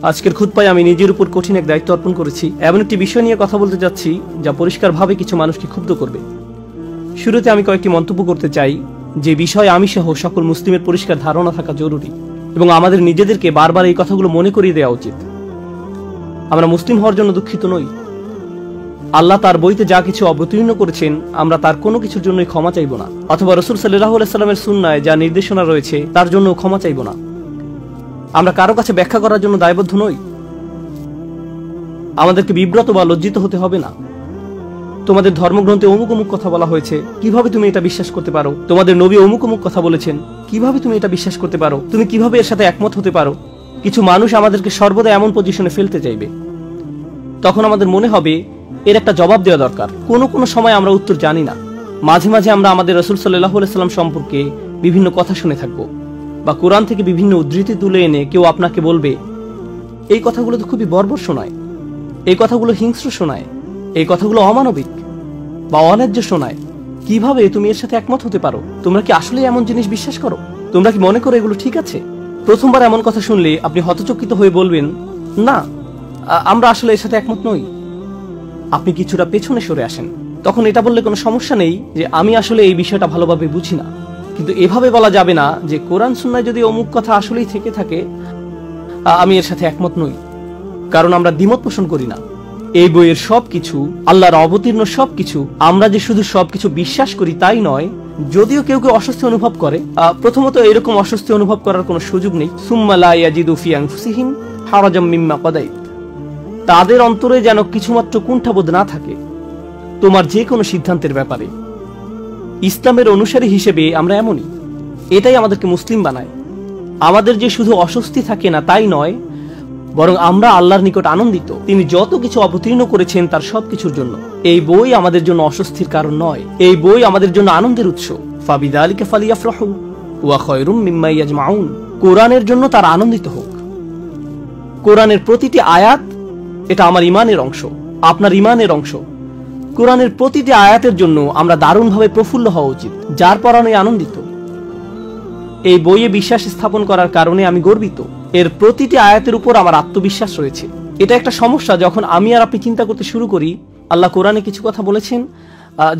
আজকের খুতবায় আমি নিজের উপর কঠিন এক দায়িত্ব অর্পণ করেছি। এমন একটি বিষয় নিয়ে কথা বলতে যাচ্ছি যা পরিষ্কারভাবে কিছু মানুষকে ক্ষুব্ধ করবে। শুরুতে আমি কয়েকটি মন্তব্য করতে চাই যে বিষয়ে আমি সহ সকল মুসলিমের পরিষ্কার ধারণা থাকা জরুরি এবং আমাদের নিজেদেরকে বারবার এই কথাগুলো মনে করিয়ে দেওয়া উচিত। আমরা মুসলিম হওয়ার জন্য দুঃখিত নই। আল্লাহ তার বইতে যা কিছু অবতীর্ণ করেছেন আমরা তার কোনো কিছুর জন্যই ক্ষমা চাইব না, অথবা রাসূল সাল্লাল্লাহু আলাইহি সাল্লামের সুন্নায় যা নির্দেশনা রয়েছে তার জন্য ক্ষমা চাইব না। আমরা কারো কাছে ব্যাখ্যা করার জন্য দায়বদ্ধ নই। আমাদেরকে বিব্রত বা লজ্জিত হতে হবে না। তোমাদের ধর্মগ্রন্থে অমুক অমুক কথা বলা হয়েছে, কিভাবে তুমি এটা বিশ্বাস করতে পারো? তোমাদের নবী অমুক অমুক কথা বলেছেন, কিভাবে তুমি এটা বিশ্বাস করতে পারো? তুমি কিভাবে এর সাথে একমত হতে পারো? কিছু মানুষ আমাদেরকে সর্বদা এমন পজিশনে ফেলতে চাইবে। তখন আমাদের মনে হবে এর একটা জবাব দেওয়া দরকার। কোনো সময় আমরা উত্তর জানি না। মাঝে মাঝে আমরা আমাদের রাসূল সাল্লাল্লাহু আলাইহি সাল্লাম সম্পর্কে বিভিন্ন কথা শুনে থাকবো, বা কোরআন থেকে বিভিন্ন উদ্ধৃতি তুলে এনে কেউ আপনাকে বলবে এই কথাগুলো তো খুবই বর্বর শোনায়, এই কথাগুলো হিংস্র শোনায়, এই কথাগুলো অমানবিক বা অন্যায্য শোনায়। কিভাবে তুমি এর সাথে একমত হতে পারো? তোমরা কি আসলে এমন জিনিস বিশ্বাস করো? তোমরা কি মনে করো এগুলো ঠিক আছে? প্রথমবার এমন কথা শুনলে আপনি হতচকিত হয়ে বলবেন, না, আমরা আসলে এর সাথে একমত নই। আপনি কিছুটা পেছনে সরে আসেন। তখন এটা বললে কোনো সমস্যা নেই যে আমি আসলে এই বিষয়টা ভালোভাবে বুঝি না। কিন্তু এভাবে বলা যাবে না যে কোরআন সুন্নায় যদি অমুক কথা আসলেই থেকে থাকে আমি এর সাথে একমত নই, কারণ আমরা দ্বিমত পোষণ করি না। এই বইয়ের সবকিছু, আল্লাহর অবতীর্ণ সবকিছু, আমরা যে শুধু সবকিছু বিশ্বাস করি তাই নয়। যদিও কেউ কেউ অস্বস্তি অনুভব করে, প্রথমত এরকম অস্বস্তি অনুভব করার কোনো সুযোগ নেই। সুম্মা লা ইয়াজিদু ফি আনফুসিহিম হারাজাম মিম্মা কাদাইত, তাদের অন্তরে যেন কিছুমাত্র কুণ্ঠাবোধ না থাকে তোমার যে কোনো সিদ্ধান্তের ব্যাপারে। ইসলামের অনুসারী হিসেবে আমরা এমনই, এটাই আমাদেরকে মুসলিম বানায়। আমাদের যে শুধু অস্বস্তি থাকে না তাই নয়, বরং আমরা আল্লাহর নিকট আনন্দিত। তিনি যত কিছু অবতীর্ণ করেছেন তার সবকিছুর জন্য। এই বই আমাদের জন্য অস্বস্তির কারণ নয়, এই বই আমাদের জন্য আনন্দের উৎস। ফাবিযালিকা ফালিয়াফরাহু ওয়া খায়রুম মিম্মা ইয়াজমাউন, কোরআনের জন্য তারা আনন্দিত হোক। কোরআনের প্রতিটি আয়াত এটা আমার ঈমানের অংশ, আপনার ঈমানের অংশ। কোরআনের প্রতিটি আয়াতের জন্য আমরা দারুণভাবে প্রফুল্ল হওয়া উচিত, যার পরনে আনন্দিত। এই বইয়ে বিশ্বাস স্থাপন করার কারণে আমি গর্বিত। এর প্রতিটি আয়াতের উপর আমার আত্মবিশ্বাস রয়েছে। এটা একটা সমস্যা যখন আমি আর আপনি চিন্তা করতে শুরু করি আল্লাহ কোরআনে কিছু কথা বলেছেন,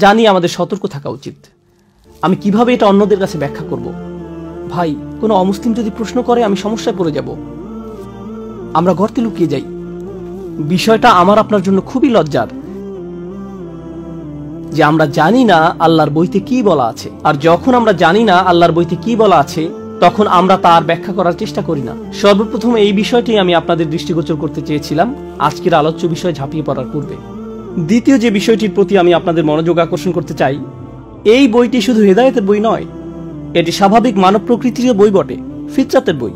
জানি আমাদের সতর্ক থাকা উচিত। আমি কিভাবে এটা অন্যদের কাছে ব্যাখ্যা করব? ভাই, কোনো অমুসলিম যদি প্রশ্ন করে আমি সমস্যায় পড়ে যাব। আমরা গর্তে লুকিয়ে যাই। বিষয়টা আমার আপনার জন্য খুবই লজ্জার যে আমরা জানি না আল্লাহর বইতে কি বলা আছে। আর যখন আমরা জানি না আল্লাহর বইতে কি বলা আছে তখন আমরা তার ব্যাখ্যা করার চেষ্টা করি না। সর্বপ্রথম এই বিষয়টি আমি আপনাদের দৃষ্টিগোচর করতে চেয়েছিলাম আজকের আলোচ্য বিষয় ঝাঁপিয়ে পড়ার পূর্বে। দ্বিতীয় যে বিষয়টির প্রতি আমি আপনাদের মনোযোগ আকর্ষণ করতে চাই, এই বইটি শুধু হেদায়েতের বই নয়, এটি স্বাভাবিক মানব প্রকৃতির বই বটে, ফিতরাতের বই।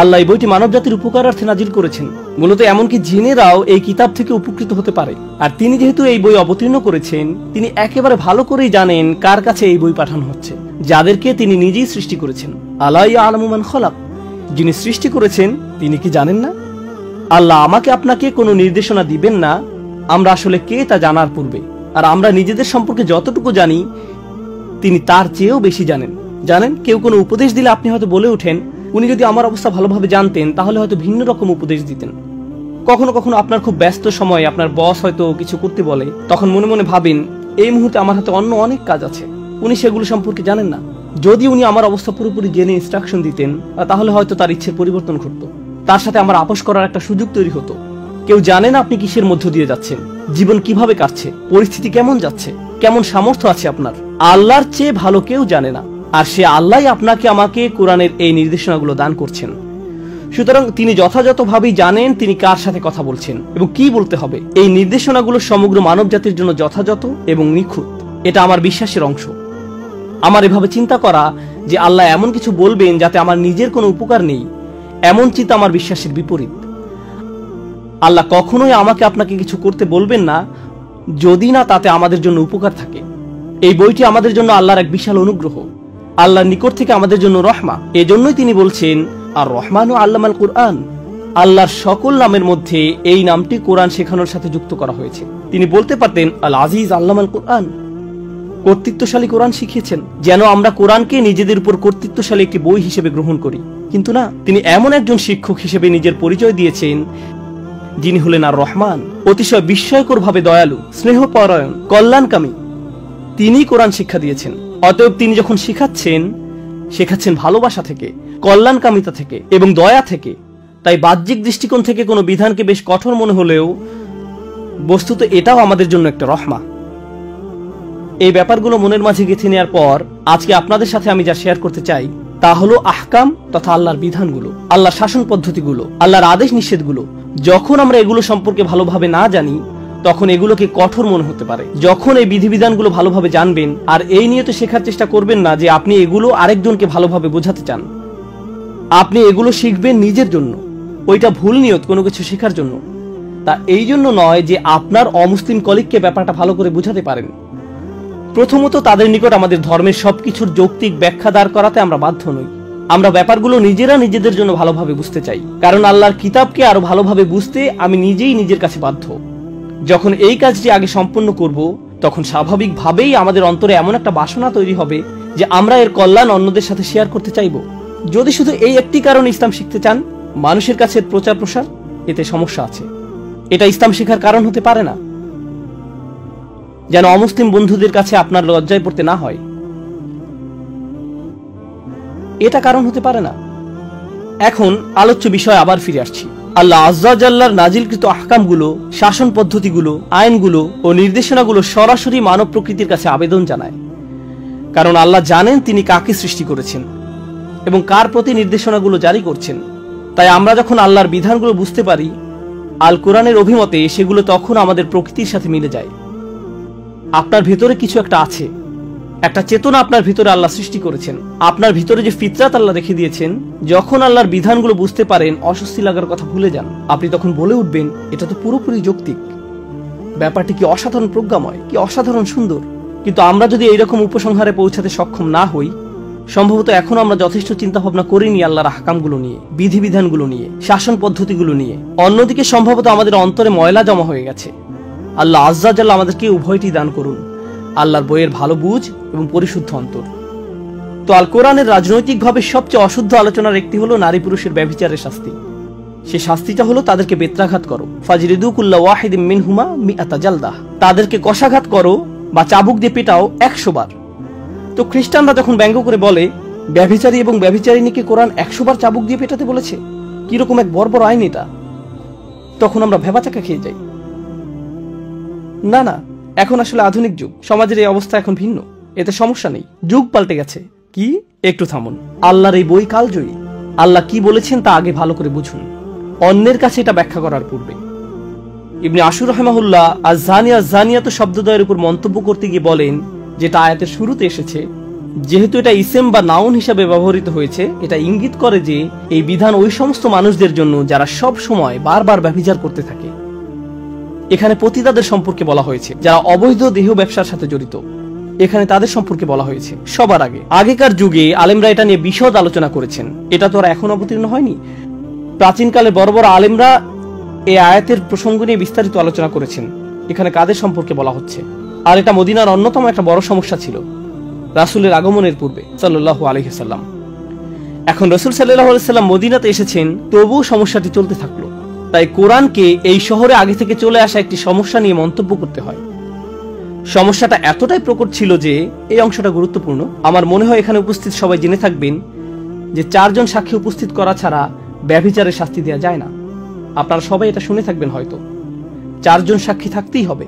আল্লাহ এই বইটি মানব জাতির উপকারার্থে নাজিল করেছেন, মূলত এমনকি জিনেরাও এই কিতাব থেকে উপকৃত হতে পারে। আর তিনি যেহেতু এই বই অবতীর্ণ করেছেন, তিনি একেবারে ভালো করেই জানেন কার কাছে এই বই পাঠানো হচ্ছে, যাদেরকে তিনি নিজেই সৃষ্টি করেছেন। আলা ইয়ালামু মান খালাক, যিনি সৃষ্টি করেছেন তিনি কি জানেন না? আল্লাহ আমাকে আপনাকে কোনো নির্দেশনা দিবেন না আমরা আসলে কে তা জানার পূর্বে। আর আমরা নিজেদের সম্পর্কে যতটুকু জানি তিনি তার চেয়েও বেশি জানেন। জানেন, কেউ কোনো উপদেশ দিলে আপনি হয়তো বলে ওঠেন উনি যদি আমার অবস্থা ভালোভাবে জানতেন তাহলে হয়তো ভিন্ন রকম উপদেশ দিতেন। কখনো কখনো আপনার খুব ব্যস্ত সময়ে আপনার বস হয়তো কিছু করতে বলে, তখন মনে মনে ভাবেন এই মুহূর্তে আমার হাতে অন্য অনেক কাজ আছে, উনি সেগুলো সম্পর্কে জানেন না। যদি উনি আমার অবস্থা পুরোপুরি জেনে ইনস্ট্রাকশন দিতেন তাহলে হয়তো তার ইচ্ছের পরিবর্তন ঘটতো, তার সাথে আমার আপোষ করার একটা সুযোগ তৈরি হতো। কেউ জানে না আপনি কিসের মধ্য দিয়ে যাচ্ছেন, জীবন কিভাবে কাটছে, পরিস্থিতি কেমন যাচ্ছে, কেমন সামর্থ্য আছে আপনার। আল্লাহর চেয়ে ভালো কেউ জানে না, আর সে আল্লাহ আপনাকে আমাকে কোরআনের এই নির্দেশনাগুলো দান করছেন। সুতরাং তিনি যথাযথভাবেই জানেন তিনি কার সাথে কথা বলছেন এবং কি বলতে হবে। এই নির্দেশনাগুলো সমগ্র মানব জাতির জন্য যথাযথ এবং নিখুঁত, এটা আমার বিশ্বাসের অংশ। আমার এভাবে চিন্তা করা যে আল্লাহ এমন কিছু বলবেন যাতে আমার নিজের কোনো উপকার নেই, এমন চিন্তা আমার বিশ্বাসের বিপরীত। আল্লাহ কখনোই আমাকে আপনাকে কিছু করতে বলবেন না যদি না তাতে আমাদের জন্য উপকার থাকে। এই বইটি আমাদের জন্য আল্লাহর এক বিশাল অনুগ্রহ, আল্লাহর নিকট থেকে আমাদের জন্য রহমা। এজন্যই তিনি বলছেন আর রহমান ও আল্লামাল কুরআন, আল্লাহর সকল নামের মধ্যে এই নামটি কোরআন শেখানোর সাথে যুক্ত করা হয়েছে। তিনি বলতে পারতেন আল আজিজ আল্লামাল কুরআন, কর্তৃত্বশালী কোরআন শিখিয়েছেন, যেন আমরা কোরআনকে নিজেদের উপর কর্তৃত্বশালী একটি বই হিসেবে গ্রহণ করি। কিন্তু না, তিনি এমন একজন শিক্ষক হিসেবে নিজের পরিচয় দিয়েছেন যিনি হলেন আর রহমান, অতিশয় বিস্ময়কর ভাবে দয়ালু, স্নেহপরায়ণ, কল্যাণকামী। তিনি কোরআন শিক্ষা দিয়েছেন। অতএব তিনি যখন শেখাচ্ছেন ভালোবাসা থেকে, কল্যাণকামিতা থেকে এবং দয়া থেকে। তাই বাহ্যিক দৃষ্টিকোণ থেকে কোনো বিধানকে বেশ কঠোর মনে হলেও বস্তুত এটাও আমাদের জন্য একটা রহমা। এই ব্যাপারগুলো মনের মাঝে গেঁথে নেওয়ার পর আজকে আপনাদের সাথে আমি যা শেয়ার করতে চাই তা হলো আহকাম তথা আল্লাহর বিধানগুলো, আল্লাহর শাসন পদ্ধতিগুলো, আল্লাহর আদেশ নিষেধগুলো। যখন আমরা এগুলো সম্পর্কে ভালোভাবে না জানি তখন এগুলোকে কঠোর মনে হতে পারে। যখন এই বিধিবিধানগুলো ভালোভাবে জানবেন আর এই নিয়ে তো শেখার চেষ্টা করবেন না যে আপনি এগুলো আরেকজনকে ভালোভাবে বোঝাতে চান, আপনি এগুলো শিখবেন নিজের জন্য, ওইটা ভুল নিয়ত কোনো কিছু শেখার জন্য। তা এই জন্য নয় যে আপনার অমুসলিম কলিগকে ব্যাপারটা ভালো করে বোঝাতে পারেন। প্রথমত তাদের নিকট আমাদের ধর্মের সবকিছুর যৌক্তিক ব্যাখ্যা দাঁড় করাতে আমরা বাধ্য নই। আমরা ব্যাপারগুলো নিজেরা নিজেদের জন্য ভালোভাবে বুঝতে চাই, কারণ আল্লাহর কিতাবকে আরো ভালোভাবে বুঝতে আমি নিজেই নিজের কাছে বাধ্য। যখন এই কাজটি আগে সম্পন্ন করব তখন স্বাভাবিকভাবেই আমাদের অন্তরে এমন একটা বাসনা তৈরি হবে যে আমরা এর কল্যাণ অন্যদের সাথে শেয়ার করতে চাইব। যদি শুধু এই একটি কারণে ইসলাম শিখতে চান, মানুষের কাছে প্রচার প্রসার, এতে সমস্যা আছে। এটা ইসলাম শেখার কারণ হতে পারে না, যেন অমুসলিম বন্ধুদের কাছে আপনার লজ্জায় পড়তে না হয়, এটা কারণ হতে পারে না। এখন আলোচ্য বিষয় আবার ফিরে আসছি। আল্লাহ আজ্জা জাল্লার নাজিলকৃত আহকামগুলো, শাসন পদ্ধতিগুলো, আইনগুলো ও নির্দেশনাগুলো সরাসরি মানব প্রকৃতির কাছে আবেদন জানায়। কারণ আল্লাহ জানেন তিনি কাকে সৃষ্টি করেছেন এবং কার প্রতি নির্দেশনাগুলো জারি করছেন। তাই আমরা যখন আল্লাহর বিধানগুলো বুঝতে পারি, আল কোরআনের অভিমতে সেগুলো তখন আমাদের প্রকৃতির সাথে মিলে যায়। আপনার ভেতরে কিছু একটা আছে, একটা চেতনা আপনার ভিতরে আল্লাহ সৃষ্টি করেছেন। আপনার ভিতরে যে ফিতরাত আল্লাহ রেখে দিয়েছেন, যখন আল্লাহর বিধানগুলো বুঝতে পারেন অস্বস্তি লাগার কথা ভুলে যান। আপনি তখন বলে উঠবেন, এটা তো পুরোপুরি যৌক্তিক, ব্যাপারটি কি অসাধারণ প্রজ্ঞাময়, কি অসাধারণ সুন্দর। কিন্তু আমরা যদি এইরকম উপসংহারে পৌঁছাতে সক্ষম না হই, সম্ভবত এখন আমরা যথেষ্ট চিন্তা ভাবনা করিনি আল্লাহর আহকামগুলো নিয়ে, বিধিবিধানগুলো নিয়ে, শাসন পদ্ধতিগুলো নিয়ে। অন্যদিকে সম্ভবত আমাদের অন্তরে ময়লা জমা হয়ে গেছে। আল্লাহ আজ্জা জাল্লাহ আমাদেরকে উভয়টি দান করুন, আল্লাহর বইয়ের ভালো বুঝ এবং পরিশুদ্ধ অন্তর। তো আল কোরআনের রাজনৈতিকভাবে সবচেয়ে অশুদ্ধ আলোচনার একটি হলো নারী পুরুষের ব্যভিচারের শাস্তি। সে শাস্তিটা হলো তাদেরকে বেত্রাঘাত করো, ফাজরিদু কুল্লা ওয়াহিদিম মিনহুমা মিআতা জালদাহ, তাদেরকে কষাঘাত করো বা চাবুক দিয়ে পেটাও 100 বার। তো খ্রিস্টানরা যখন ব্যঙ্গ করে বলে ব্যভিচারী এবং ব্যভিচারিণীকে কোরআন 100 বার চাবুক দিয়ে পেটাতে বলেছে, কিরকম এক বর্বর আইন এটা, তখন আমরা ভেবাচাকা খেয়ে যাই। না না, এখন আসলে আধুনিক যুগ, সমাজের এই অবস্থা এখন ভিন্ন, এতে সমস্যা নেই, যুগ পাল্টে গেছে। কি, একটু থামুন। আল্লাহর এই বই কালজয়ী। আল্লাহ কি বলেছেন তা আগে ভালো করে বুঝুন, অন্যের কাছে এটা ব্যাখ্যা করার পূর্বে। ইবনে আশুর রাহিমাহুল্লাহ আজ-জানিয়া জানিয়াত শব্দদ্বয়ের উপর মন্তব্য করতে গিয়ে বলেন, যেটা আয়াতের শুরুতে এসেছে, যেহেতু এটা ইসম বা নাউন হিসাবে ব্যবহৃত হয়েছে, এটা ইঙ্গিত করে যে এই বিধান ওই সমস্ত মানুষদের জন্য যারা সব সময় বারবার ব্যভিচার করতে থাকে। এখানে পতিতাদের সম্পর্কে বলা হয়েছে, যারা অবৈধ দেহ ব্যবসার সাথে জড়িত, এখানে তাদের সম্পর্কে বলা হয়েছে। সবার আগে আগেকার যুগে আলেমরা এটা নিয়ে বিশদ আলোচনা করেছেন, এটা তো আর এখন অবতীর্ণ হয়নি। প্রাচীনকালে বড় বড় আলেমরা এই আয়াতের প্রসঙ্গ নিয়ে বিস্তারিত আলোচনা করেছেন, এখানে কাদের সম্পর্কে বলা হচ্ছে। আর এটা মদিনার অন্যতম একটা বড় সমস্যা ছিল রাসূলের আগমনের পূর্বে সাল্লাল্লাহু আলাইহি সাল্লাম। এখন রাসূল সাল্লাল্লাহু আলাইহি সাল্লাম মদিনাতে এসেছেন, তবুও সমস্যাটি চলতে থাকলো। তাই কোরআনকে এই শহরে আগে থেকে চলে আসা একটি সমস্যা নিয়ে মন্তব্য করতে হয়। সমস্যাটা এতটাই প্রকট ছিল যে এই অংশটা গুরুত্বপূর্ণ। আমার মনে হয় এখানে উপস্থিত সবাই জেনে থাকবেন যে 4 জন সাক্ষী উপস্থিত করা ছাড়া ব্যভিচারের শাস্তি দেওয়া যায় না। আপনারা সবাই এটা শুনে থাকবেন হয়তো, 4 জন সাক্ষী থাকতেই হবে।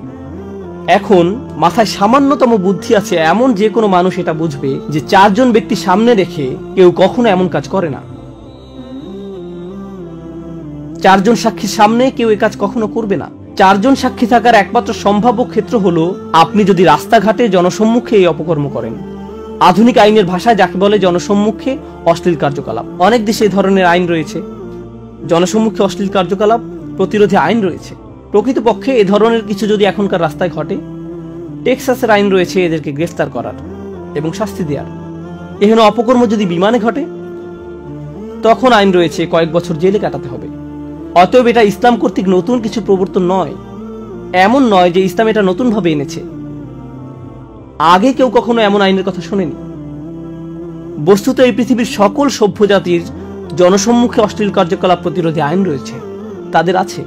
এখন মাথায় সামান্যতম বুদ্ধি আছে এমন যে কোনো মানুষ এটা বুঝবে যে 4 জন ব্যক্তি সামনে রেখে কেউ কখনো এমন কাজ করে না। 4 জন সাক্ষীর সামনে কেউ এই কাজ কখনো করবে না। 4 জন সাক্ষী থাকার একমাত্র সম্ভাব্য ক্ষেত্র হলো আপনি যদি রাস্তাঘাটে জনসম্মুখে এই অপকর্ম করেন। আধুনিক আইনের ভাষায় যাকে বলে জনসম্মুখে অশ্লীল কার্যকলাপ। অনেক দেশে এই ধরনের আইন রয়েছে, জনসম্মুখে অশ্লীল কার্যকলাপ প্রতিরোধী আইন রয়েছে। প্রকৃতপক্ষে এ ধরনের কিছু যদি এখনকার রাস্তায় ঘটে, টেক্সাসের আইন রয়েছে এদেরকে গ্রেফতার করার এবং শাস্তি দেওয়ার। এখানে অপকর্ম যদি বিমানে ঘটে, তখন আইন রয়েছে কয়েক বছর জেলে কাটাতে হবে। অতএব এটা ইসলাম কর্তৃক নতুন কিছু প্রবর্তন নয়। এমন নয় যে ইসলাম এটা নতুন ভাবে এনেছে, আগে কেউ কখনো এমন আইনের কথা শোনেনি। বস্তুত এই পৃথিবীর সকল সভ্য জাতির জনসম্মুখে অশ্লীল কার্যকলাপ প্রতিরোধী আইন রয়েছে, তাদের আছে।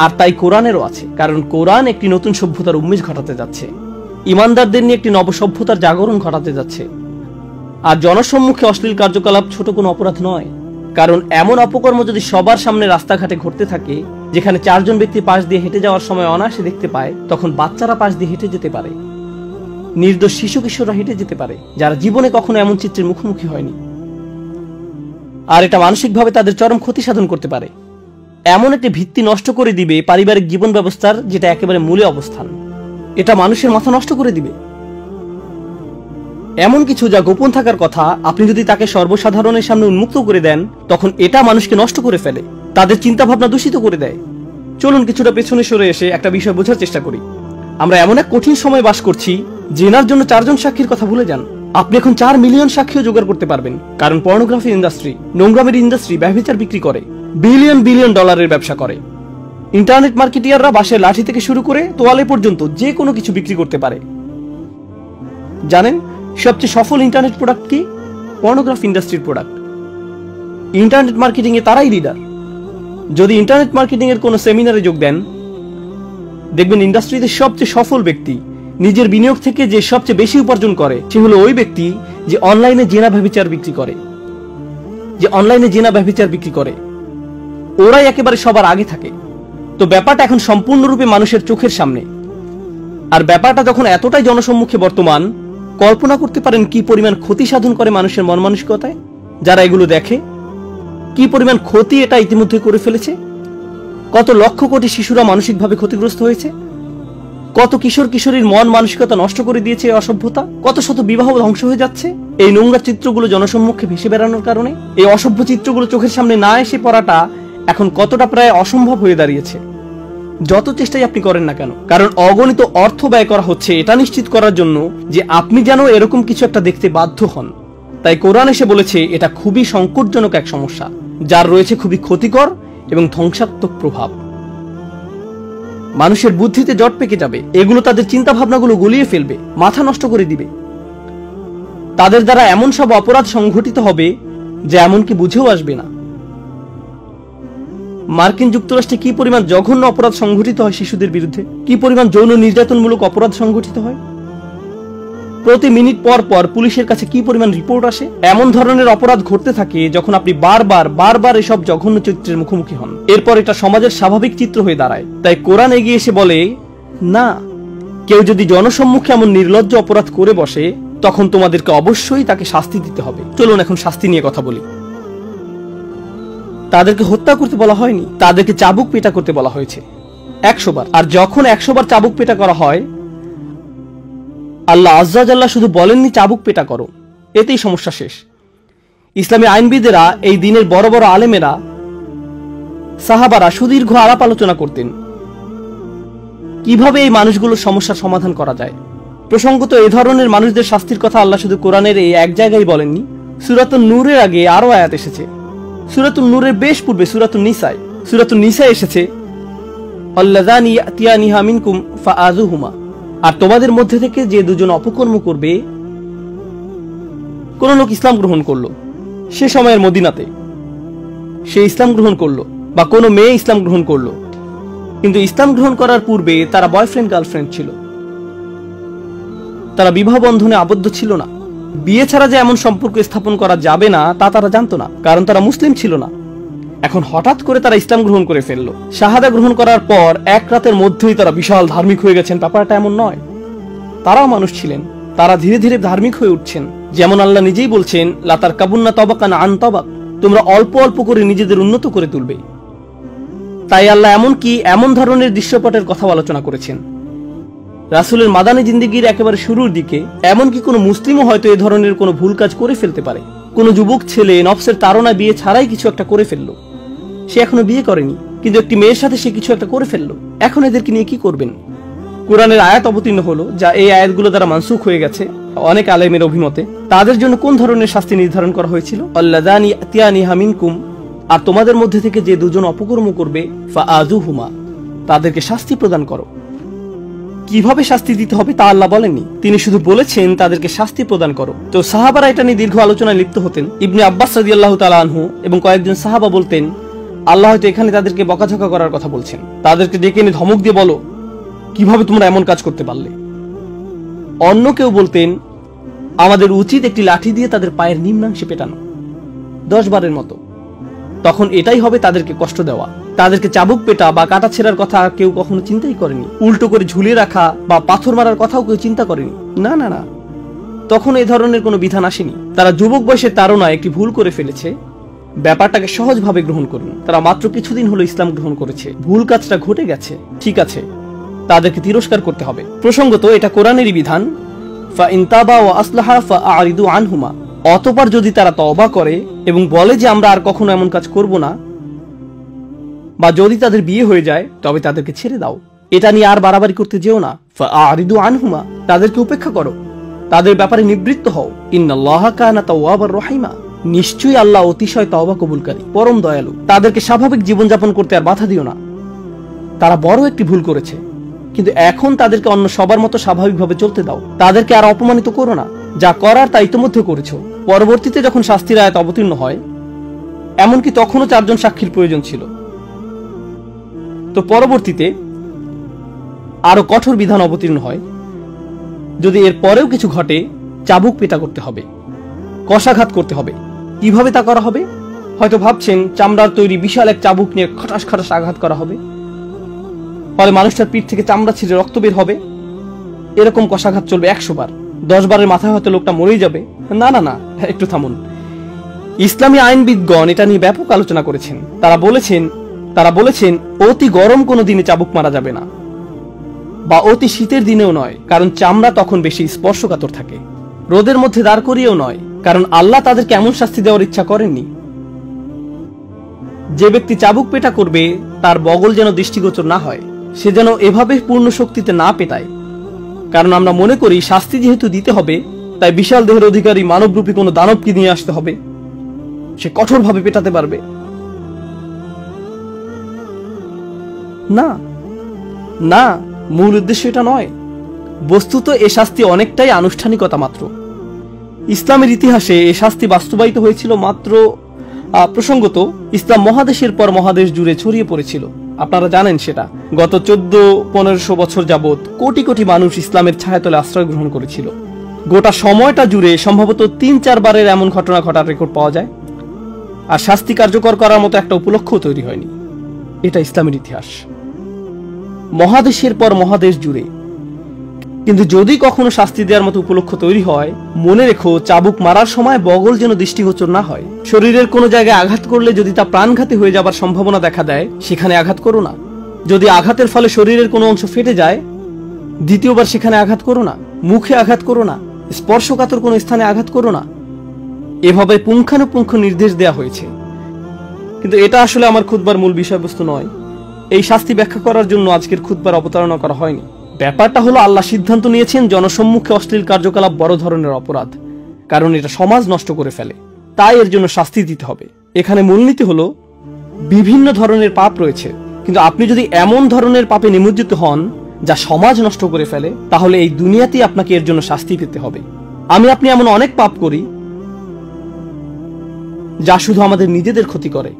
আর তাই কোরআনেরও আছে, কারণ কোরআন একটি নতুন সভ্যতার উন্মেষ ঘটাতে যাচ্ছে, ইমানদারদের নিয়ে একটি নবসভ্যতার জাগরণ ঘটাতে যাচ্ছে। আর জনসম্মুখে অশ্লীল কার্যকলাপ ছোট কোনো অপরাধ নয়, কারণ এমন অপকর্ম যদি সবার সামনে রাস্তাঘাটে ঘটতে থাকে, যেখানে 4 জন ব্যক্তি পাশ দিয়ে হেঁটে যাওয়ার সময় অনায়াসে দেখতে পায়, তখন বাচ্চারা পাশ দিয়ে হেঁটে যেতে পারে, নির্দোষ শিশু কিশোররা হেঁটে যেতে পারে, যারা জীবনে কখনো এমন চিত্রের মুখোমুখি হয়নি। আর এটা মানসিকভাবে তাদের চরম ক্ষতি সাধন করতে পারে, এমন একটি ভিত্তি নষ্ট করে দিবে পারিবারিক জীবন ব্যবস্থার, যেটা একেবারে মূলে অবস্থান। এটা মানুষের মাথা নষ্ট করে দিবে। এমন কিছু যা গোপন থাকার কথা, আপনি যদি তাকে সর্বসাধারণের সামনে উন্মুক্ত করে দেন, তখন এটা মানুষকে নষ্ট করে ফেলে, তাদের চিন্তা ভাবনা দূষিত করে দেয়। চলুন কিছুটা পেছনে সরে এসে একটা বিষয় বোঝার চেষ্টা করি। আমরা এমন এক কঠিন সময় বাস করছি, জেনার জন্য 4 জন সাক্ষীর কথা ভুলে যান। আপনি এখন 4 মিলিয়ন সাক্ষীও জোগাড় করতে পারবেন, কারণ পর্নোগ্রাফি ইন্ডাস্ট্রি, নোংরামের ইন্ডাস্ট্রি ব্যভিচার বিক্রি করে, বিলিয়ন বিলিয়ন ডলারের ব্যবসা করে। ইন্টারনেট মার্কেটিয়াররা বাঁশের লাঠি থেকে শুরু করে তোয়ালে পর্যন্ত যে কোনো কিছু বিক্রি করতে পারে। জানেন সবচেয়ে সফল ইন্টারনেট প্রোডাক্ট কি? পর্নোগ্রাফি ইন্ডাস্ট্রির প্রোডাক্ট। ইন্টারনেট মার্কেটিং এ তারাই লিডার। যদি ইন্টারনেট মার্কেটিং এর কোনো সেমিনারে যোগ দেন, দেখবেন ইন্ডাস্ট্রিতে সবচেয়ে সফল ব্যক্তি, নিজের বিনিয়োগ থেকে যে সবচেয়ে বেশি উপার্জন করে, সে হলো ওই ব্যক্তি যে অনলাইনে জেনা ব্যভিচার বিক্রি করে। ওরাই একেবারে সবার আগে থাকে। তো ব্যাপারটা এখন সম্পূর্ণরূপে মানুষের চোখের সামনে। আর ব্যাপারটা যখন এতটাই জনসম্মুখে বর্তমান, কল্পনা করতে পারেন কি পরিমাণ ক্ষতি সাধন করে মানুষের মন মানসিকতায় যারা এগুলো দেখে, কি পরিমাণ ক্ষতি এটা ইতিমধ্যে করে ফেলেছে। কত লক্ষ কোটি শিশুরা মানসিকভাবে ক্ষতিগ্রস্ত হয়েছে, কত কিশোর কিশোরীর মন মানসিকতা নষ্ট করে দিয়েছে অসভ্যতা, কত শত বিবাহ ধ্বংস হয়ে যাচ্ছে এই নোংরা চিত্রগুলো জনসম্মুখে ভেসে বেড়ানোর কারণে। এই অসভ্য চিত্রগুলো চোখের সামনে না এসে পড়াটা এখন কতটা প্রায় অসম্ভব হয়ে দাঁড়িয়েছে, যত চেষ্টাই আপনি করেন না কেন। কারণ অগণিত অর্থ ব্যয় করা হচ্ছে এটা নিশ্চিত করার জন্য যে আপনি যেন এরকম কিছু একটা দেখতে বাধ্য হন। তাই কোরআন এসে বলেছে এটা খুবই সংকটজনক এক সমস্যা, যার রয়েছে খুবই ক্ষতিকর এবং ধ্বংসাত্মক প্রভাব। মানুষের বুদ্ধিতে জট পেকে যাবে, এগুলো তাদের চিন্তা ভাবনাগুলো গলিয়ে ফেলবে, মাথা নষ্ট করে দিবে। তাদের দ্বারা এমন সব অপরাধ সংঘটিত হবে যা এমনকি বুঝেও আসবে না। মার্কিন যুক্তরাষ্ট্রে কি পরিমাণ জঘন্য অপরাধ সংঘটিত হয় শিশুদের বিরুদ্ধে, কি পরিমাণ যৌন নির্যাতনমূলক অপরাধ সংঘটিত হয়, প্রতি মিনিট পর পর পুলিশের কাছে কি পরিমাণ রিপোর্ট আসে। এমন ধরনের অপরাধ ঘটতে থাকে যখন আপনি বারবার এসব জঘন্য চিত্রের মুখোমুখি হন। এরপর এটা সমাজের স্বাভাবিক চিত্র হয়ে দাঁড়ায়। তাই কোরআন এগিয়ে এসে বলে, না, কেউ যদি জনসম্মুখে এমন নির্লজ্জ অপরাধ করে বসে, তখন তোমাদেরকে অবশ্যই তাকে শাস্তি দিতে হবে। চলুন এখন শাস্তি নিয়ে কথা বলি। তাদেরকে হত্যা করতে বলা হয়নি, তাদেরকে চাবুক পেটা করতে বলা হয়েছে 100 বার। আর যখন 100 বার চাবুক পেটা করা হয়, আল্লাহ আজ্জা জাল্লা শুধু বলেননি চাবুক পেটা করো, এতেই সমস্যা শেষ। ইসলামী আইনবিদেরা, এই দিনের বড় বড় আলেমেরা, সাহাবারা সুদীর্ঘ আলাপ আলোচনা করতেন কিভাবে এই মানুষগুলোর সমস্যার সমাধান করা যায়। প্রসঙ্গত এই ধরনের মানুষদের শাস্তির কথা আল্লাহ শুধু কোরআনের এই এক জায়গায় বলেননি, সূরাতুন নূরের আগে আরো আয়াত এসেছে। সূরাতুন নূরের বেশ পূর্বে সূরাতুন নিসায় এসেছে, আল্লাযানি ইয়াতিয়ানিহা মিনকুম ফাআযুহুমা, আর তোমাদের মধ্যে থেকে যে দুজন অপকর্ম করবে। কোন লোক ইসলাম গ্রহণ করলো সে সময়ের মদিনাতে, সে ইসলাম গ্রহণ করলো, বা কোনো মেয়ে ইসলাম গ্রহণ করলো, কিন্তু ইসলাম গ্রহণ করার পূর্বে তারা বয়ফ্রেন্ড গার্লফ্রেন্ড ছিল, তারা বিবাহ বন্ধনে আবদ্ধ ছিল না। বিয়ে ছাড়া যে এমন সম্পর্ক স্থাপন করা যাবে না তা তারা জানতো না, কারণ তারা মুসলিম ছিল না। এখন হঠাৎ করে তারা ইসলাম গ্রহণ করে ফেললো। শাহাদা গ্রহণ করার পর এক রাতের মধ্যেই তারা বিশাল ধার্মিক হয়ে গেছেন। ব্যাপারটা এমন নয়, তারাও মানুষ ছিলেন, তারা ধীরে ধীরে ধার্মিক হয়ে উঠছেন। যেমন আল্লাহ নিজেই বলছেন, লাতার কাবুন্না তবাকান আন তবাক, তোমরা অল্প অল্প করে নিজেদের উন্নত করে তুলবে। তাই আল্লাহ এমন ধরনের দৃশ্যপটের কথা আলোচনা করেছেন। রাসূলের মাদানী জিন্দেগির একেবারে শুরুর দিকে এমনকি কোনো মুসলিমও হয়তো এ ধরনের কোনো ভুল কাজ করে ফেলতে পারে। কোনো যুবক ছেলে নফসের তাড়না বিয়ে ছাড়াই কিছু একটা করে ফেললো, সে এখনো বিয়ে করেনি, কিন্তু একটি মেয়ের সাথে সে কিছু একটা করে ফেললো। এখন এদেরকে নিয়ে কি করবেন? কোরআনের আয়াত অবতীর্ণ হলো, যা এই আয়াতগুলো দ্বারা মানসুখ হয়ে গেছে অনেক আলেমের অভিমতে। তাদের জন্য কোন ধরনের শাস্তি নির্ধারণ করা হয়েছিল? আল্লাযানি ইয়াতিয়ানিহা মিনকুম, আর তোমাদের মধ্যে থেকে যে দুজন অপকর্ম করবে, ফাআযুহুমা, তাদেরকে শাস্তি প্রদান করো। কিভাবে শাস্তি দিতে হবে তা আল্লাহ বলেননি, তিনি শুধু বলেছেন তাদেরকে শাস্তি প্রদান করো। তো সাহাবারা এটা নিয়ে দীর্ঘ আলোচনায় লিপ্ত হতেন। ইবনে আব্বাস রাদিয়াল্লাহু তাআলা আনহু এবং কয়েকজন সাহাবা বলতেন, আল্লাহ হয়তো এখানে তাদেরকে বকাঝকা করার কথা বলছেন, তাদেরকে ডেকে এনে ধমক দিয়ে বলো কিভাবে তোমরা এমন কাজ করতে পারলে। অন্য কেউ বলতেন, আমাদের উচিত একটি লাঠি দিয়ে তাদের পায়ের নিম্নাংশে পেটানো 10 বারের মতো। তখন এটাই হবে তাদেরকে কষ্ট দেওয়া। তাদেরকে চাবুক পেটা বা কাটা ছেঁড়ার কথা কেউ কখনো চিন্তাই করেনি। উল্টো করে ঝুলিয়ে রাখা বা পাথর মারার কথাও কেউ চিন্তা করেনি। না না না, তখন এই ধরনের কোনো বিধান আসেনি। তারা যুবক বয়সে তাড়নায় একটি ভুল করে ফেলেছে, ব্যাপারটাকে সহজভাবে গ্রহণ করুন। তারা মাত্র কিছুদিন হলো ইসলাম গ্রহণ করেছে, ভুল কাজটা ঘটে গেছে, ঠিক আছে, তাদেরকে তিরস্কার করতে হবে। প্রসঙ্গত এটা কোরআনেরই বিধান, ফাইন তাবা ওয়া আসলাহা ফাআরিদু আনহুমা। অতঃপর যদি তারা তওবা করে এবং বলে যে আমরা আর কখনো এমন কাজ করব না, বা যদি তাদের বিয়ে হয়ে যায় তবে তাদেরকে ছেড়ে দাও। এটা নিয়ে আর বাড়াবাড়ি করতে যেও না। ফাআরিদু আনহুমা, তাদেরকে উপেক্ষা করো, তাদের ব্যাপারে নিবৃত্ত হও। ইন্নাল্লাহা কানা তাওয়াবার রহিমা, নিশ্চয়ই আল্লাহ অতিশয় তওবা কবুলকারী, পরম দয়ালু। তাদেরকে স্বাভাবিক জীবনযাপন করতে আর বাধা দিও না। তারা বড় একটি ভুল করেছে, কিন্তু এখন তাদেরকে অন্য সবার মতো স্বাভাবিকভাবে চলতে দাও। তাদেরকে আর অপমানিত করো না, যা করার তা ইতিমধ্যে করেছো। পরবর্তীতে যখন শাস্তির আয়াত অবতীর্ণ হয়, এমনকি তখনও 4 জন সাক্ষীর প্রয়োজন ছিল, তো পরবর্তীতে আরো কঠোর বিধান অবতীর্ণ হয়। যদি এর পরেও কিছু ঘটে, চাবুক পেটা করতে হবে, কষাঘাত করতে হবে। কিভাবে তা করা হবে? হয়তো ভাবছেন চামড়ার তৈরি বিশাল এক চাবুক নিয়ে খটাস খটাস আঘাত করা হবে, ফলে মানুষটার পিঠ থেকে চামড়া ছিঁড়ে রক্ত বের হবে। এরকম কষাঘাত চলবে 100 বার। 10 বারের মাথায় হয়তো লোকটা মরেই যাবে। না না না, একটু থামুন। ইসলামী আইনবিদগণ এটা নিয়ে ব্যাপক আলোচনা করেছেন। তারা বলেছেন অতি গরম কোনো দিনে চাবুক মারা যাবে না, বা অতি শীতের দিনেও নয়, কারণ চামড়া তখন বেশি স্পর্শকাতর থাকে। রোদের মধ্যে দাঁড় করিয়েও নয়, কারণ আল্লাহ তাদেরকে এমন শাস্তি দেওয়ার ইচ্ছা করেননি। যে ব্যক্তি চাবুক পেটা করবে তার বগল যেন দৃষ্টিগোচর না হয়, সে যেন এভাবে পূর্ণ শক্তিতে না পেটায়। কারণ আমরা মনে করি শাস্তি যেহেতু দিতে হবে, তাই বিশাল দেহের অধিকারী মানবরূপী কোনো দানবকে নিয়ে আসতে হবে, সে কঠোরভাবে পেটাতে পারবে। না না, মূল উদ্দেশ্য এটা নয়। বস্তুত এ শাস্তি অনেকটাই আনুষ্ঠানিকতা মাত্র। ইসলামের ইতিহাসে এ শাস্তি বাস্তবায়িত হয়েছিল মাত্র, প্রসঙ্গত ইসলাম মহাদেশের পর মহাদেশ জুড়ে ছড়িয়ে পড়েছিল। আপনারা জানেন সেটা। গত 1400-1500 বছর যাবৎ কোটি কোটি মানুষ ইসলামের ছায়াতলে আশ্রয় গ্রহণ করেছিল। গোটা সময়টা জুড়ে সম্ভবত 3-4 বারের এমন ঘটনা ঘটার রেকর্ড পাওয়া যায়, আর শাস্তি কার্যকর করার মতো একটা উপলক্ষ্য তৈরি হয়নি। এটা ইসলামের ইতিহাস, মহাদেশের পর মহাদেশ জুড়ে। কিন্তু যদি কখনো শাস্তি দেওয়ার মতো উপলক্ষ তৈরি হয়, মনে রেখো চাবুক মারার সময় বগল যেন দৃষ্টিগোচর না হয়। শরীরের কোনো জায়গায় আঘাত করলে যদি তা প্রাণঘাতী হয়ে যাবার সম্ভাবনা দেখা দেয়, সেখানে আঘাত করো না। যদি আঘাতের ফলে শরীরের কোনো অংশ ফেটে যায়, দ্বিতীয়বার সেখানে আঘাত করো না। মুখে আঘাত করো না, স্পর্শকাতর কোনো স্থানে আঘাত করো না। এভাবে পুঙ্খানুপুঙ্খ নির্দেশ দেওয়া হয়েছে। কিন্তু এটা আসলে আমার খুতবার মূল বিষয়বস্তু নয়। এই শাস্তি ব্যাখ্যা করার জন্য আজকের খুতবার অবতারণা করা হয়নি। ব্যাপারটা হলো, আল্লাহ সিদ্ধান্ত নিয়েছেন জনসম্মুখে অশ্লীল কার্যকলাপ বড় ধরনের অপরাধ, কারণ এটা সমাজ নষ্ট করে ফেলে, তাই এর জন্য শাস্তি দিতে হবে। এখানে মূলনীতি হলো বিভিন্ন ধরনের পাপ রয়েছে, কিন্তু আপনি যদি এমন ধরনের পাপে নিমজ্জিত হন যা সমাজ নষ্ট করে ফেলে, তাহলে এই দুনিয়াতেই আপনাকে এর জন্য শাস্তি পেতে হবে। আপনি এমন অনেক পাপ করি যা শুধু আমাদের নিজেদের ক্ষতি করে।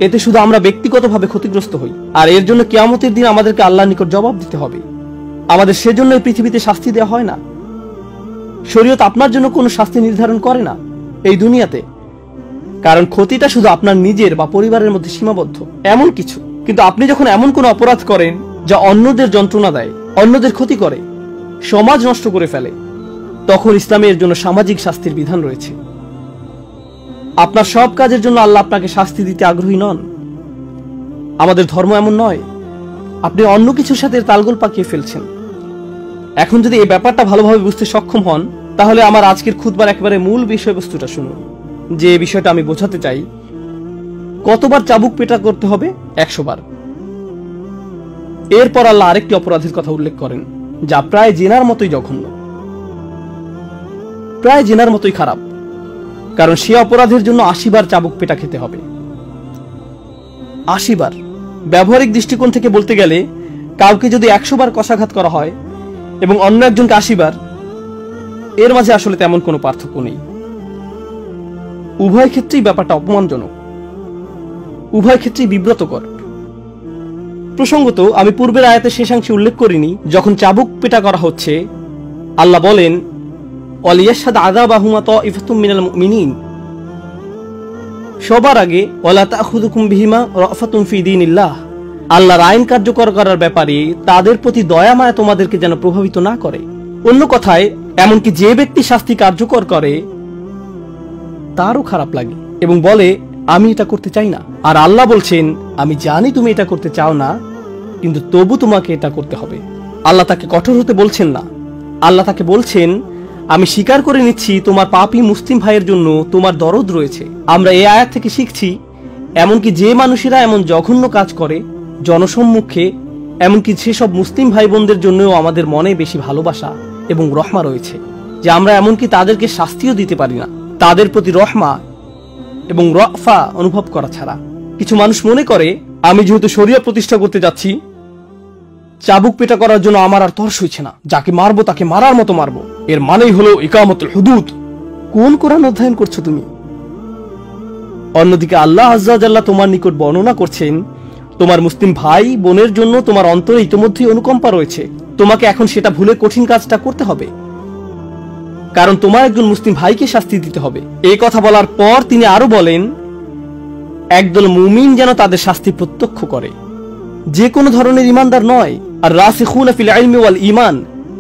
এতে শুধু আমরা ব্যক্তিগতভাবে ক্ষতিগ্রস্ত হই, আর এর জন্য কিয়ামতের দিন আমাদেরকে আল্লাহর নিকট জবাব দিতে হবে। আমাদের সেজন্য এই পৃথিবীতে শাস্তি দেওয়া হয় না। শরীয়ত আপনার জন্য কোনো শাস্তি নির্ধারণ করে না এই দুনিয়াতে, কারণ ক্ষতিটা শুধু আপনার নিজের বা পরিবারের মধ্যে সীমাবদ্ধ এমন কিছু। কিন্তু আপনি যখন এমন কোনো অপরাধ করেন যা অন্যদের যন্ত্রণা দেয়, অন্যদের ক্ষতি করে, সমাজ নষ্ট করে ফেলে, তখন ইসলামে এর জন্য সামাজিক শাস্তির বিধান রয়েছে। আপনার সব কাজের জন্য আল্লাহ আপনাকে শাস্তি দিতে আগ্রহী নন। আমাদের ধর্ম এমন নয়। আপনি অন্য কিছুর সাথে তালগোল পাকিয়ে ফেলছেন। এখন যদি এই ব্যাপারটা ভালোভাবে বুঝতে সক্ষম হন, তাহলে আমার আজকের খুতবার একেবারে মূল বিষয়বস্তুটা শুনুন। যে বিষয়টা আমি বোঝাতে চাই, কতবার চাবুক পেটা করতে হবে? 100 বার। এরপর আল্লাহ আরেকটি অপরাধের কথা উল্লেখ করেন, যা প্রায় জেনার মতোই জঘন্য, প্রায় জেনার মতোই খারাপ, কারণ সে অপরাধের জন্য 80 বার চাবুক পেটা খেতে হবে। 80 বার। ব্যবহারিক দৃষ্টিকোণ থেকে বলতে গেলে কাউকে যদি 100 বার কষাঘাত করা হয় এবং অন্য একজনকে 80 বার, এর মাঝে আসলে তেমন কোনো পার্থক্য নেই। উভয় ক্ষেত্রেই ব্যাপারটা অপমানজনক, উভয় ক্ষেত্রেই বিব্রতকর। প্রসঙ্গত, আমি পূর্বের আয়াতের শেষাংশে উল্লেখ করিনি, যখন চাবুক পেটা করা হচ্ছে আল্লাহ বলেন ওয়ালিয়াশহাদ আযাবাহুমা তাইফাতুম মিনাল মুমিনিন, সবার আগে ওয়ালা তাখুযুকুম বিহিমা রাফাতুন ফি দীনিল্লাহ, আল্লাহর আইন কার্যকর করার ব্যাপারে তাদের প্রতি দয়া মায়া তোমাদেরকে যেন প্রভাবিত না করে। অন্য কথায়, এমনকি যে ব্যক্তি শাস্তি কার্যকর করে তারও খারাপ লাগে এবং বলে আমি এটা করতে চাই না। আর আল্লাহ বলছেন আমি জানি তুমি এটা করতে চাও না, কিন্তু তবু তোমাকে এটা করতে হবে। আল্লাহ তাকে কঠোর হতে বলছেন না, আল্লাহ তাকে বলছেন আমি স্বীকার করে নিচ্ছি তোমার পাপী মুসলিম ভাইয়ের জন্য তোমার দরদ রয়েছে। আমরা এই আয়াত থেকে শিখছি এমনকি যে মানুষেরা এমন জঘন্য কাজ করে জনসম্মুখে, এমনকি সেসব মুসলিম ভাই বোনদের জন্যও আমাদের মনে বেশি ভালোবাসা এবং রহমা রয়েছে, যে আমরা এমনকি তাদেরকে শাস্তিও দিতে পারি না তাদের প্রতি রহমা এবং রফা অনুভব করা ছাড়া। কিছু মানুষ মনে করে আমি যেহেতু শরিয়া প্রতিষ্ঠা করতে যাচ্ছি, চাবুক পেটা করার জন্য আমার আর তর্স হইছে না, যাকে মারবো তাকে মারার মতো মারবো, এর মানেই হলো ইকামতুল হুদুদ। কোন কোরআন অধ্যয়ন করছো তুমি? অন্যদিকে আল্লাহ আজ্জা ওয়া জাল্লা তোমার নিকট বর্ণনা করছেন তোমার মুসলিম ভাই বোনের জন্য তোমার অন্তরে ইতিমধ্যেই অনুকম্পা রয়েছে, তোমাকে এখন সেটা ভুলে কঠিন কাজটা করতে হবে, কারণ তোমার একজন মুসলিম ভাইকে শাস্তি দিতে হবে। এই কথা বলার পর তিনি আরো বলেন একদল মুমিন যেন তাদের শাস্তি প্রত্যক্ষ করে, যে কোনো ধরনের ইমানদার নয়। আর রাসিখুনা ফিল ইলমি ওয়াল ঈমান,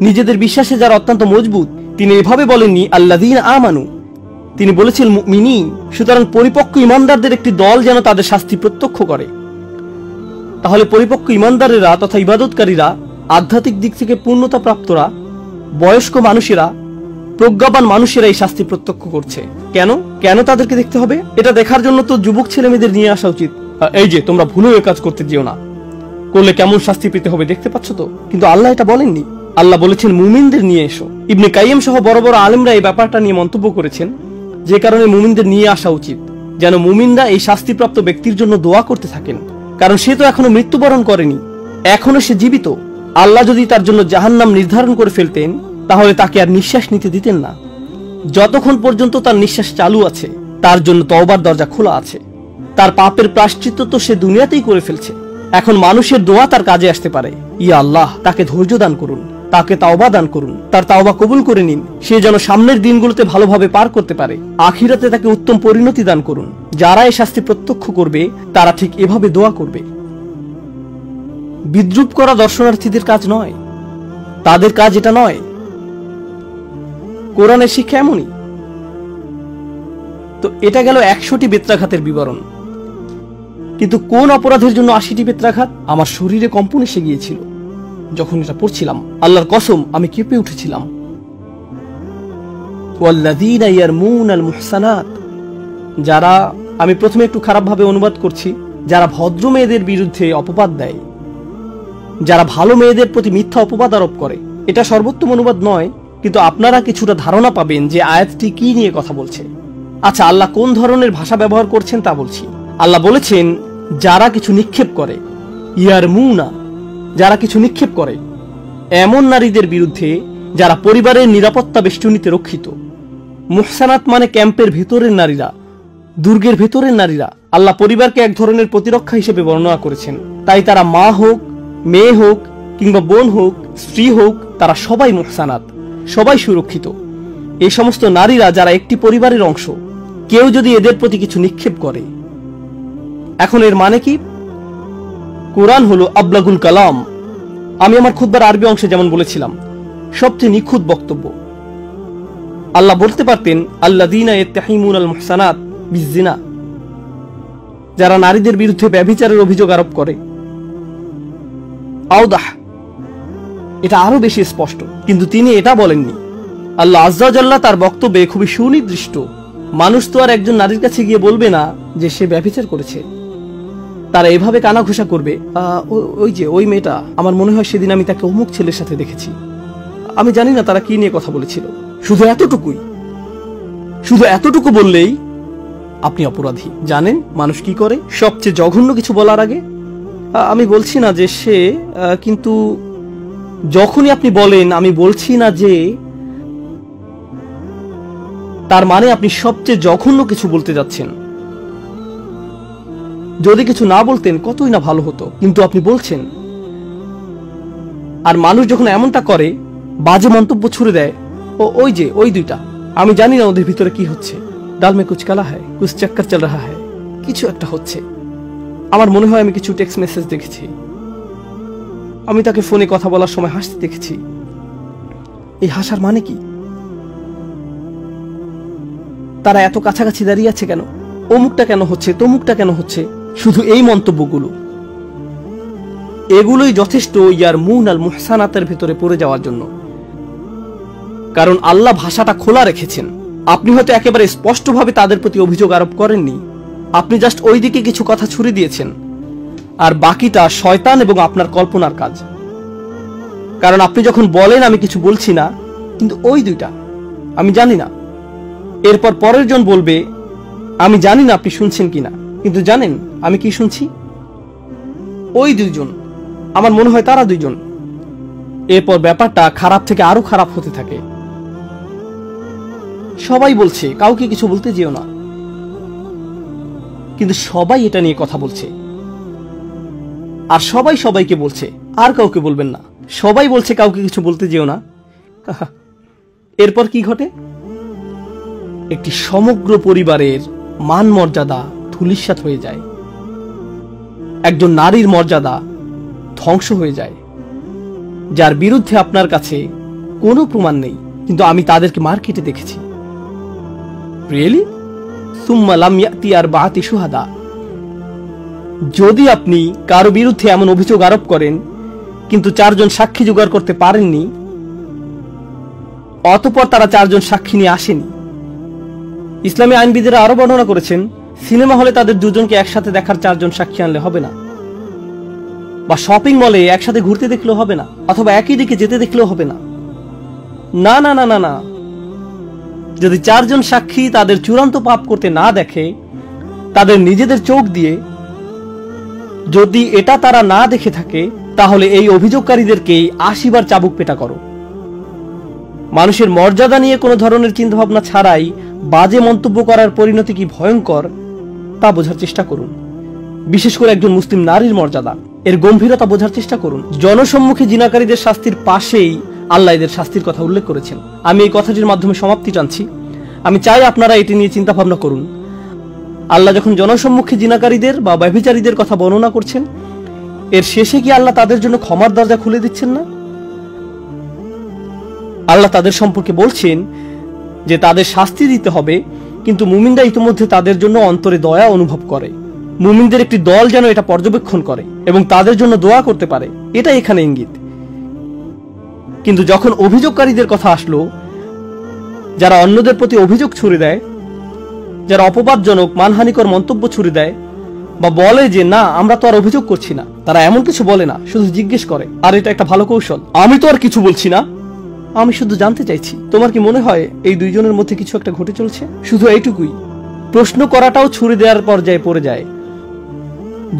নিজেদের বিশ্বাসে যারা অত্যন্ত মজবুত। তিনি এভাবে বলেননি আল্লাযীনা আমানু, তিনি বলেছেন মুমিনিন। সুতরাং পরিপক্ক ইমানদারদের একটি দল যেন তাদের শাস্তি প্রত্যক্ষ করে। তাহলে পরিপক্ক ইমানদারেরা তথা ইবাদতকারীরা, আধ্যাত্মিক দিক থেকে পূর্ণতা প্রাপ্তরা, বয়স্ক মানুষেরা, প্রজ্ঞাবান মানুষেরা এই শাস্তি প্রত্যক্ষ করছে। কেন কেন তাদেরকে দেখতে হবে? এটা দেখার জন্য তো যুবক ছেলে মেয়েদের নিয়ে আসা উচিত। এই যে তোমরা ভুলেও এ কাজ করতে যেও না, করলে কেমন শাস্তি পেতে হবে দেখতে পাচ্ছ তো। কিন্তু আল্লাহ এটা বলেননি, আল্লাহ বলেছেন মুমিনদের নিয়ে এসো। ইবনে কাইয়িম সহ বড় বড় আলেমরা এই ব্যাপারটা নিয়ে মন্তব্য করেছেন, যে কারণে মুমিনদের নিয়ে আসা উচিত, যেন মুমিনরা এই শাস্তিপ্রাপ্ত ব্যক্তির জন্য দোয়া করতে থাকেন। কারণ সে তো এখনো মৃত্যুবরণ করেনি, এখনো সে জীবিত। আল্লাহ যদি তার জন্য জাহান্নাম নির্ধারণ করে ফেলতেন তাহলে তাকে আর নিঃশ্বাস নিতে দিতেন না। যতক্ষণ পর্যন্ত তার নিঃশ্বাস চালু আছে তার জন্য তওবার দরজা খোলা আছে। তার পাপের প্রায়শ্চিত্ত তো সে দুনিয়াতেই করে ফেলছে, এখন মানুষের দোয়া তার কাজে আসতে পারে। ইয়া আল্লাহ, তাকে ধৈর্য দান করুন, তাকে তাওবা দান করুন, তার তাওবা কবুল করে নিন, সে যেন সামনের দিনগুলোতে ভালোভাবে পার করতে পারে। আখিরাতে তাকে উত্তম পরিণতি দান করুন। যারা এই শাস্তি প্রত্যক্ষ করবে তারা ঠিক এভাবে দোয়া করবে। বিদ্রুপ করা দর্শনার্থীদের কাজ নয়, তাদের কাজ এটা নয়। কোরআনের শিক্ষা এমনই। তো এটা গেল 100টি বেত্রাঘাতের বিবরণ। কিন্তু কোন অপরাধের জন্য 80টি বেত্রাঘাত? আমার শরীরে কম্পন এসে গিয়েছিল যখন এটা পড়ছিলাম। আল্লাহর কসম, আমি কেঁপে উঠেছিলাম। ওয়াল্লাযীনা ইয়ারমুনাল মুহসানাত, যারা, আমি প্রথমে একটু খারাপভাবে অনুবাদ করছি, যারা ভদ্র মেয়েদের বিরুদ্ধে অপবাদ দেয়, যারা ভালো মেয়েদের প্রতি মিথ্যা অপবাদ আরোপ করে। এটা সর্বোত্তম অনুবাদ নয়, কিন্তু আপনারা কিছুটা ধারণা পাবেন যে আয়াতটি কি নিয়ে কথা বলছে। আচ্ছা, আল্লাহ কোন ধরনের ভাষা ব্যবহার করছেন তা বলছি। আল্লাহ বলেছেন যারা কিছু নিক্ষেপ করে, ইয়ারমুনা, যারা কিছু নিক্ষেপ করে এমন নারীদের বিরুদ্ধে যারা পরিবারের নিরাপত্তা বেষ্টনীতে রক্ষিত। মুহসানাত মানে ক্যাম্পের ভেতরের নারীরা, দুর্গের ভেতরের নারীরা। আল্লাহ পরিবারকে এক ধরনের প্রতিরক্ষা হিসেবে বর্ণনা করেছেন। তাই তারা মা হোক, মেয়ে হোক, কিংবা বোন হোক, স্ত্রী হোক, তারা সবাই মুহসানাত, সবাই সুরক্ষিত। এই সমস্ত নারীরা যারা একটি পরিবারের অংশ, কেউ যদি এদের প্রতি কিছু নিক্ষেপ করে, এখন এর মানে কি? কোরআন হলো আবলাগুল কালাম। আমি আমার খুতবার আরবি অংশে যেমন বলেছিলাম, সবচেয়ে নিখুঁত বক্তব্য। আল্লাহ বলতে পারতেন আল্লাযীনা ইয়াত্তাহিমুনাল মুহসানাত বিজ্জিনা, যারা নারীদের বিরুদ্ধে ব্যভিচারের অভিযোগ আরোপ করে। আওদাহ, এটা আরো বেশি স্পষ্ট, কিন্তু তিনি এটা বলেননি। আল্লাহ আজ্জা ওয়া জাল্লা তার বক্তব্যে খুবই সুনির্দিষ্ট। মানুষ তো আর একজন নারীর কাছে গিয়ে বলবে না যে সে ব্যভিচার করেছে। তারা এভাবে কানাঘুষা করবে, ওই যে ওই মেয়েটা, আমার মনে হয় সেদিন আমি তাকে অমুক ছেলের সাথে দেখেছি। আমি জানি না তারা কি নিয়ে কথা বলেছিল। শুধু এতটুকুই, শুধু এতটুকু বললেই আপনি অপরাধী। জানেন মানুষ কি করে? সবচেয়ে জঘন্য কিছু বলার আগে আমি বলছি না যে সে, কিন্তু যখনই আপনি বলেন আমি বলছি না যে, তার মানে আপনি সবচেয়ে জঘন্য কিছু বলতে যাচ্ছেন। যদি কিছু না বলতেন কতই না ভালো হতো, কিন্তু আপনি বলছেন। আর মানুষ যখন এমনটা করে, বাজে মন্তব্য ছুড়ে দেয়, ওই যে ওই দুইটা, আমি জানি না ওদের ভিতরে কি হচ্ছে, ডাল মে কুছ কালা হ্যায়, কুছ চক্কর চল রাহা হ্যায়, কিছু একটা হচ্ছে। আমার মনে হয় আমি কিছু টেক্সট মেসেজ দেখেছি, আমি তাকে ফোনে কথা বলার সময় হাসতে দেখেছি। এই হাসার মানে কি? তারা এত কাছাকাছি দাঁড়িয়ে আছে কেন? অমুকটা কেন হচ্ছে, তমুকটা কেন হচ্ছে? শুধু এই মন্তব্যগুলো, এগুলোই যথেষ্ট ইয়ার মুন আল মুহসানাতের ভেতরে পড়ে যাওয়ার জন্য। কারণ আল্লাহ ভাষাটা খোলা রেখেছেন। আপনি হয়তো একেবারে স্পষ্টভাবে তাদের প্রতি অভিযোগ আরোপ করেননি, আপনি জাস্ট ওই দিকে কিছু কথা ছুড়ে দিয়েছেন, আর বাকিটা শয়তান এবং আপনার কল্পনার কাজ। কারণ আপনি যখন বলেন আমি কিছু বলছি না, কিন্তু ওই দুইটা, আমি জানি না, এরপর পরের জন বলবে আমি জানি না আপনি শুনছেন কিনা, কিন্তু জানেন আমি কি শুনছি? ওই দুইজন, আমার মনে হয় তারা দুইজন। এরপর ব্যাপারটা খারাপ থেকে আরো খারাপ হতে থাকে। সবাই বলছে কাউকে কিছু বলতে যেও না, কিন্তু সবাই এটা নিয়ে কথা বলছে, আর সবাই সবাইকে বলছে আর কাউকে বলবেন না। সবাই বলছে কাউকে কিছু বলতে যেও না। এরপর কি ঘটে? একটি সমগ্র পরিবারের মান মর্যাদা ধূলিসাৎ হয়ে যায়, একজন নারীর মর্যাদা ধ্বংস হয়ে যায়, যার বিরুদ্ধে আপনার কাছে কোনো প্রমাণ নেই, কিন্তু আমি তাদেরকে মার্কেটে দেখেছি। রিয়েলি? সুম্মা লাম ইয়াতি আরবাআতি শুহাদা। যদি আপনি কারো বিরুদ্ধে এমন অভিযোগ আরোপ করেন কিন্তু 4 জন সাক্ষী জোগাড় করতে পারেননি, অতঃপর তারা 4 জন সাক্ষী নিয়ে আসেনি। ইসলামী আইনবিদেরা আরো বর্ণনা করেছেন, সিনেমা হলে তাদের 2 জনকে একসাথে দেখার 4 জন সাক্ষী আনলে হবে না, বা শপিং মলে একসাথে ঘুরতে দেখলেও হবে না, অথবা একই দিকে যেতে দেখলেও হবে না। না না না না না, যদি 4 জন সাক্ষী তাদের চূড়ান্ত পাপ করতে না দেখে, তাদের নিজেদের চোখ দিয়ে, যদি এটা তারা না দেখে থাকে, তাহলে এই অভিযোগকারীদেরকেই 80 বার চাবুক পেটা করো। মানুষের মর্যাদা নিয়ে কোনো ধরনের চিন্তাভাবনা ছাড়াই বাজে মন্তব্য করার পরিণতি কি ভয়ঙ্কর তা বোঝার চেষ্টা করুন। বিশেষ করে একজন মুসলিম নারীর মর্যাদা, এর গম্ভীরতা বোঝার চেষ্টা করুন। জনসম্মুখে জিনাকারীদের শাস্তির পাশেই আল্লাহ এদের শাস্তির কথা উল্লেখ করেছেন। আমি এই কথাটির মাধ্যমে সমাপ্তি টানছি। আমি চাই আপনারা এটি নিয়ে চিন্তা ভাবনা করুন। আল্লাহ যখন জনসম্মুখে জিনাকারীদের বা ব্যভিচারীদের কথা বর্ণনা করছেন, এর শেষে কি আল্লাহ তাদের জন্য ক্ষমার দরজা খুলে দিচ্ছেন না? আল্লাহ তাদের সম্পর্কে বলছেন যে তাদের শাস্তি দিতে হবে, কিন্তু মুমিনরা ইতিমধ্যে তাদের জন্য অন্তরে দয়া অনুভব করে। মুমিনদের একটি দল যেন এটা পর্যবেক্ষণ করে এবং তাদের জন্য দোয়া করতে পারে, এটা এখানে ইঙ্গিত। কিন্তু যখন অভিযোগকারীদের কথা আসলো, যারা অন্যদের প্রতি অভিযোগ ছুড়ে দেয়, যারা অপবাদজনক মানহানিকর মন্তব্য ছুড়ে দেয়, বা বলে যে না আমরা তো আর অভিযোগ করছি না, তারা এমন কিছু বলে না, শুধু জিজ্ঞেস করে। আর এটা একটা ভালো কৌশল। আমি তো আর কিছু বলছি না, আমি শুধু জানতে চাইছি তোমার কি মনে হয় এই 2 জনের মধ্যে কিছু একটা ঘটে চলছে? শুধু এইটুকুই। প্রশ্ন করাটাও ছুড়ে দেওয়ার পর্যায়ে পড়ে যায়